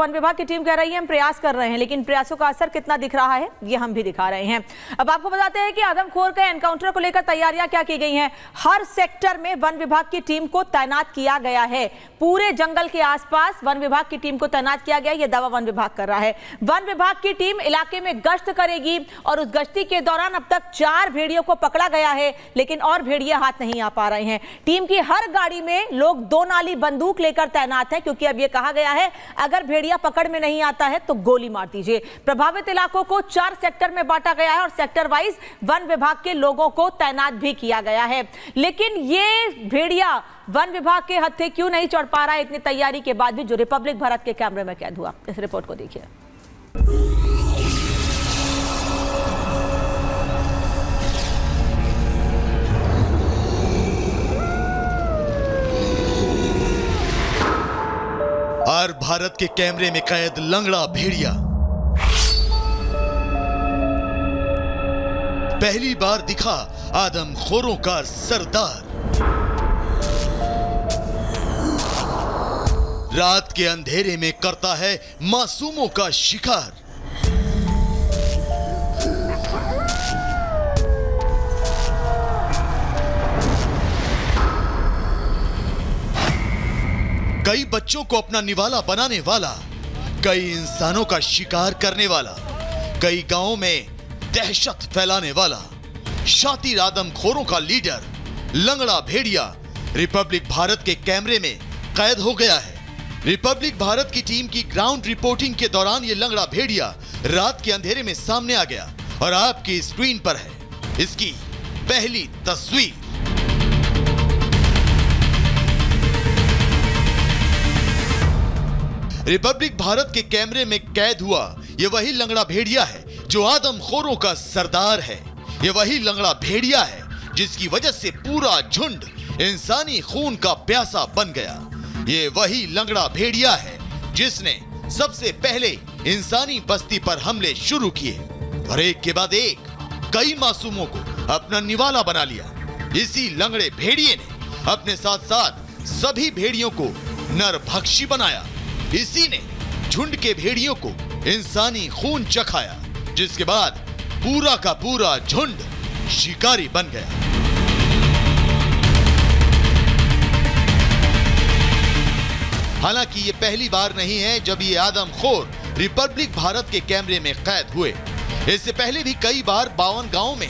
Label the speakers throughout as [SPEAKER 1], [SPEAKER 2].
[SPEAKER 1] One विभाग की team कह रही है हम प्रयास कर रहे हैं, लेकिन प्रयासों का असर कितना दिख रहा है ये हम भी दिखा रहे हैं। अब आपको बताते हैं कि आदमखोर के एनकाउंटर को लेकर तैयारियां क्या की गई हैं। हर सेक्टर में वन विभाग की टीम को तैनात किया गया है। पूरे जंगल के आसपास वन विभाग की टीम को तैनात किया गया, यह दावा वन विभाग कर रहा है। वन विभाग की टीम इलाके में गश्त करेगी और उस गश्ती के दौरान अब तक 4 भेड़ियों को पकड़ा गया है, लेकिन और भेड़िए हाथ नहीं आ पा रहे हैं। टीम की हर गाड़ी में लोग 2 नाली बंदूक लेकर तैनात हैं, क्योंकि अब यह कहा गया है अगर भेड़िया पकड़ में नहीं आता है तो गोली मार दीजिए। प्रभावित इलाकों को 4 सेक्टर में बांटा गया है और सेक्टर वाइज वन विभाग के लोगों को तैनात भी किया गया है। लेकिन ये भेड़िया वन विभाग के हत्थे क्यों नहीं चढ़ पा रहा है इतनी तैयारी के बाद भी, जो रिपब्लिक भारत के कैमरे में कैद हुआ। इस रिपोर्ट को देखिए।
[SPEAKER 2] और भारत के कैमरे में कैद लंगड़ा भेड़िया पहली बार दिखा आदमखोरों का सरदार। रात के अंधेरे में करता है मासूमों का शिकार। कई बच्चों को अपना निवाला बनाने वाला, कई इंसानों का शिकार करने वाला, कई गांवों में दहशत फैलाने वाला शातिर आदमखोरों का लीडर लंगड़ा भेड़िया रिपब्लिक भारत के कैमरे में कैद हो गया है। रिपब्लिक भारत की टीम की ग्राउंड रिपोर्टिंग के दौरान यह लंगड़ा भेड़िया रात के अंधेरे में सामने आ गया और आपकी स्क्रीन पर है इसकी पहली तस्वीर। रिपब्लिक भारत के कैमरे में कैद हुआ यह वही लंगड़ा भेड़िया है जो आदमखोरों का सरदार है। यह वही लंगड़ा भेड़िया है जिसकी वजह से पूरा झुंड इंसानी खून का प्यासा बन गया। ये वही लंगड़ा भेड़िया है जिसने सबसे पहले इंसानी बस्ती पर हमले शुरू किए और एक के बाद एक कई मासूमों को अपना निवाला बना लिया। इसी लंगड़े भेड़िए ने अपने साथ साथ सभी भेड़ियों को नरभक्षी बनाया। इसी ने झुंड के भेड़ियों को इंसानी खून चखाया, जिसके बाद पूरा का पूरा झुंड शिकारी बन गया। हालांकि ये पहली बार नहीं है जब ये आदमखोर रिपब्लिक भारत के कैमरे में कैद हुए। इससे पहले भी कई बार 52 गांवों में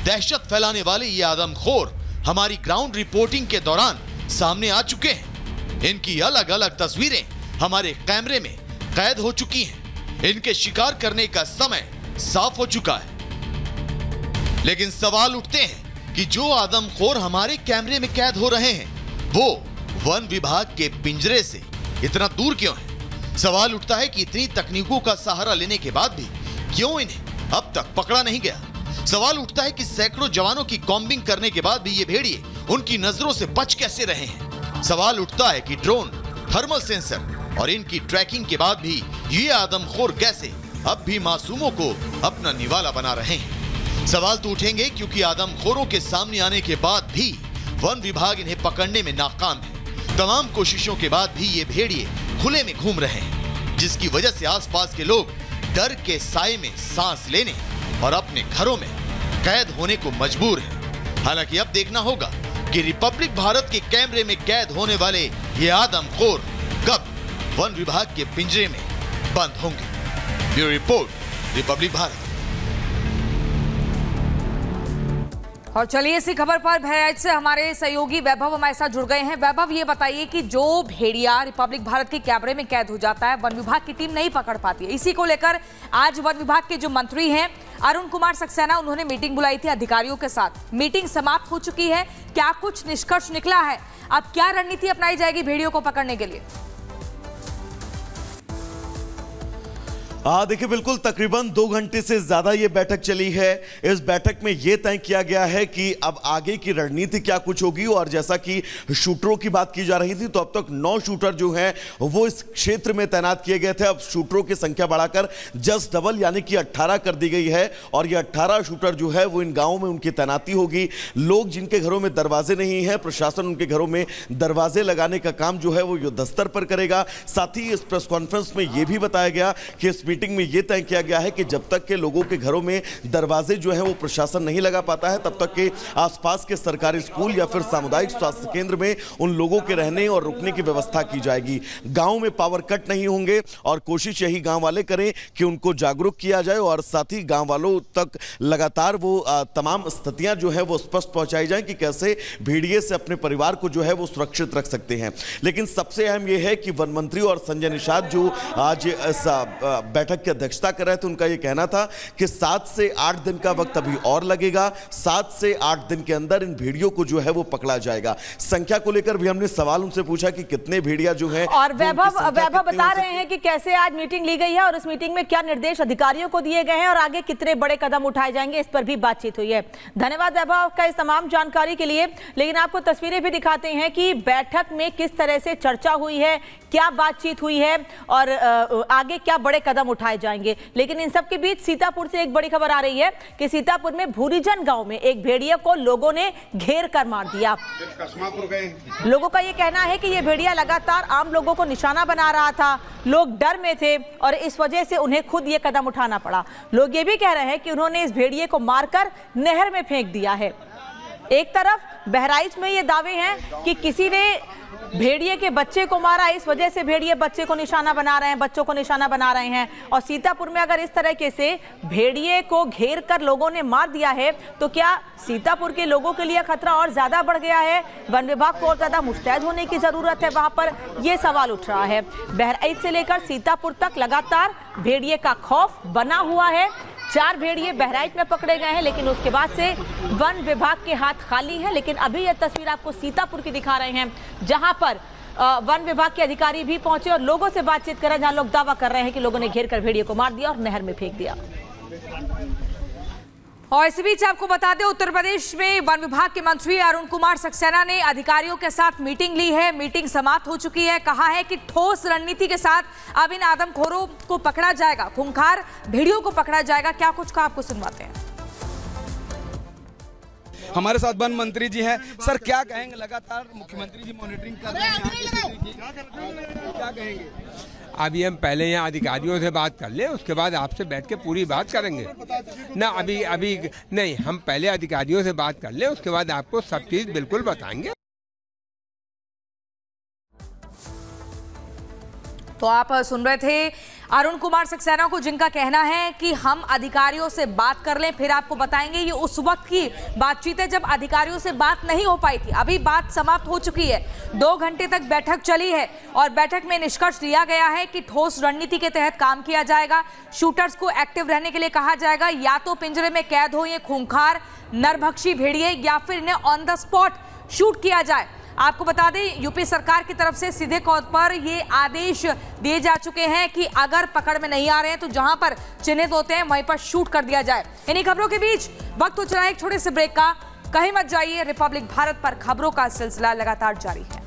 [SPEAKER 2] दहशत फैलाने वाले ये आदमखोर हमारी ग्राउंड रिपोर्टिंग के दौरान सामने आ चुके हैं। इनकी अलग अलग तस्वीरें हमारे कैमरे में कैद हो चुकी हैं। इनके शिकार करने का समय साफ हो चुका है। लेकिन सवाल उठते हैं कि जो आदमखोर हमारे कैमरे में कैद हो रहे हैं वो वन विभाग के पिंजरे से इतना दूर क्यों है। सवाल उठता है कि इतनी तकनीकों का सहारा लेने के बाद भी क्यों इन्हें अब तक पकड़ा नहीं गया। सवाल उठता है कि सैकड़ों जवानों की कॉम्बिंग करने के बाद भी ये भेड़िए उनकी नजरों से बच कैसे रहे हैं। सवाल उठता है कि ड्रोन, थर्मल सेंसर और इनकी ट्रैकिंग के बाद भी ये आदमखोर कैसे अब भी मासूमों को अपना निवाला बना रहे हैं। सवाल तो उठेंगे क्योंकि आदमखोरों के सामने आने के बाद भी वन विभाग इन्हें पकड़ने में नाकाम है। तमाम कोशिशों के बाद भी ये भेड़िए खुले में घूम रहे हैं, जिसकी वजह से आसपास के लोग डर के साए में सांस लेने और अपने घरों में कैद होने को मजबूर हैं। हालांकि अब देखना होगा कि रिपब्लिक भारत के कैमरे में कैद होने वाले ये आदमखोर कब वन विभाग के पिंजरे में बंद होंगे। Bureau report, Republic Bharat.
[SPEAKER 3] और चलिए इसी खबर पर बहराइच से हमारे सहयोगी वैभव हमारे साथ जुड़ गए हैं। वैभव, ये बताइए कि जो भेड़िया रिपब्लिक भारत के कैमरे में कैद हो जाता है वन विभाग की टीम नहीं पकड़ पाती है, इसी को लेकर आज वन विभाग के जो मंत्री हैं अरुण कुमार सक्सेना, उन्होंने मीटिंग बुलाई थी अधिकारियों के साथ। मीटिंग समाप्त हो चुकी है, क्या कुछ निष्कर्ष निकला है? अब क्या रणनीति अपनाई जाएगी भेड़ियों को पकड़ने के लिए?
[SPEAKER 4] देखिए बिल्कुल तकरीबन 2 घंटे से ज्यादा ये बैठक चली है। इस बैठक में ये तय किया गया है कि अब आगे की रणनीति क्या कुछ होगी। और जैसा कि शूटरों की बात की जा रही थी, तो अब तक 9 शूटर जो हैं वो इस क्षेत्र में तैनात किए गए थे। अब शूटरों की संख्या बढ़ाकर जस्ट डबल यानी कि 18 कर दी गई है। और ये 18 शूटर जो है वो इन गाँवों में उनकी तैनाती होगी। लोग जिनके घरों में दरवाजे नहीं है, प्रशासन उनके घरों में दरवाजे लगाने का काम जो है वो युद्ध स्तर पर करेगा। साथ ही इस प्रेस कॉन्फ्रेंस में यह भी बताया गया कि इस मीटिंग में यह तय किया गया है कि जब तक के लोगों के घरों में दरवाजे जो है वो प्रशासन नहीं लगा पाता है, तब तक के आसपास के सरकारी स्कूल या फिर सामुदायिक स्वास्थ्य केंद्र में उन लोगों के रहने और रुकने की व्यवस्था की जाएगी। गांव में पावर कट नहीं होंगे और कोशिश यही गांव वाले करें कि उनको जागरूक किया जाए और साथ ही गांव वालों तक लगातार वो तमाम स्थितियां जो है वो स्पष्ट पहुंचाई जाए कि कैसे भेड़िए से अपने परिवार को जो है वो सुरक्षित रख सकते हैं। लेकिन सबसे अहम यह है कि वन मंत्री और संजय निषाद जो आज इस बैठक की अध्यक्षता कर रहे थे, उनका यह कहना था कि 7 से 8 दिन का वक्त अभी और लगेगा। 7 से 8 दिन के अंदर इन भेड़ियों को जो है वो पकड़ा जाएगा। संख्या को लेकर भी हमने सवाल उनसे पूछा कि कितने भेड़िया जो है।
[SPEAKER 1] और वैभव बता रहे हैं कि कैसे आज मीटिंग ली गई है और उस मीटिंग में क्या निर्देश अधिकारियों को दिए गए हैं और आगे कितने बड़े कदम उठाए जाएंगे, इस पर भी बातचीत हुई है। धन्यवाद वैभव का इस तमाम जानकारी के लिए। लेकिन आपको तस्वीरें भी दिखाते हैं कि बैठक में किस तरह से चर्चा हुई है, क्या बातचीत हुई है और आगे क्या बड़े कदम उठाए जाएंगे। लेकिन इन सब के बीच सीतापुर से एक बड़ी खबर आ रही है कि सीतापुर में भूरीजन गांव में एक भेड़िया को लोगों ने घेर कर मार दिया। लोगों का यह कहना है कि यह भेड़िया लगातार आम लोगों को निशाना बना रहा था। लोग डर में थे और इस वजह से उन्हें खुद ये कदम उठाना पड़ा। लोग ये भी कह रहे हैं कि उन्होंने इस भेड़िए को मारकर नहर में फेंक दिया है। एक तरफ बहराइच में ये दावे हैं कि किसी ने भेड़िए के बच्चे को मारा, इस वजह से भेड़िए बच्चे को निशाना बना रहे हैं, बच्चों को निशाना बना रहे हैं। और सीतापुर में अगर इस तरीके से भेड़िए को घेर कर लोगों ने मार दिया है तो क्या सीतापुर के लोगों के लिए खतरा और ज्यादा बढ़ गया है? वन विभाग को और ज्यादा मुस्तैद होने की जरूरत है, वहां पर यह सवाल उठ रहा है। बहराइच से लेकर सीतापुर तक लगातार भेड़िए का खौफ बना हुआ है। 4 भेड़िए बहराइच में पकड़े गए हैं, लेकिन उसके बाद से वन विभाग के हाथ खाली हैं। लेकिन अभी यह तस्वीर आपको सीतापुर की दिखा रहे हैं, जहां पर वन विभाग के अधिकारी भी पहुंचे और लोगों से बातचीत कर रहे हैं, जहां लोग दावा कर रहे हैं कि लोगों ने घेर कर भेड़िए को मार दिया और नहर में फेंक दिया।
[SPEAKER 3] और इसी बीच आपको बता दें, उत्तर प्रदेश में वन विभाग के मंत्री अरुण कुमार सक्सेना ने अधिकारियों के साथ मीटिंग ली है। मीटिंग समाप्त हो चुकी है। कहा है कि ठोस रणनीति के साथ अब इन आदमखोरों को पकड़ा जाएगा, खूंखार भेड़ियों को पकड़ा जाएगा। क्या कुछ कहा आपको सुनवाते हैं।
[SPEAKER 5] हमारे साथ वन मंत्री जी हैं। सर क्या कहेंगे, लगातार मुख्यमंत्री जी मॉनिटरिंग कर रहे हैं, क्या कहेंगे?
[SPEAKER 6] अभी हम पहले यहाँ अधिकारियों से बात कर लें, उसके बाद आपसे बैठ के पूरी बात करेंगे ना। अभी नहीं, हम पहले अधिकारियों से बात कर लें, उसके बाद आपको सब चीज बिल्कुल बताएंगे।
[SPEAKER 3] तो आप सुन रहे थे अरुण कुमार सक्सेना को, जिनका कहना है कि हम अधिकारियों से बात कर लें फिर आपको बताएंगे। ये उस वक्त की बातचीत है जब अधिकारियों से बात नहीं हो पाई थी। अभी बात समाप्त हो चुकी है। 2 घंटे तक बैठक चली है और बैठक में निष्कर्ष लिया गया है कि ठोस रणनीति के तहत काम किया जाएगा। शूटर्स को एक्टिव रहने के लिए कहा जाएगा, या तो पिंजरे में कैद हो ये खूंखार नरभक्षी भेड़िए, या फिर इन्हें ऑन द स्पॉट शूट किया जाए। आपको बता दें, यूपी सरकार की तरफ से सीधे तौर पर ये आदेश दिए जा चुके हैं कि अगर पकड़ में नहीं आ रहे हैं तो जहां पर चिन्हित होते हैं वहीं पर शूट कर दिया जाए। इन्हीं खबरों के बीच वक्त हो चला है एक छोटे से ब्रेक का। कहीं मत जाइए, रिपब्लिक भारत पर खबरों का सिलसिला लगातार जारी है।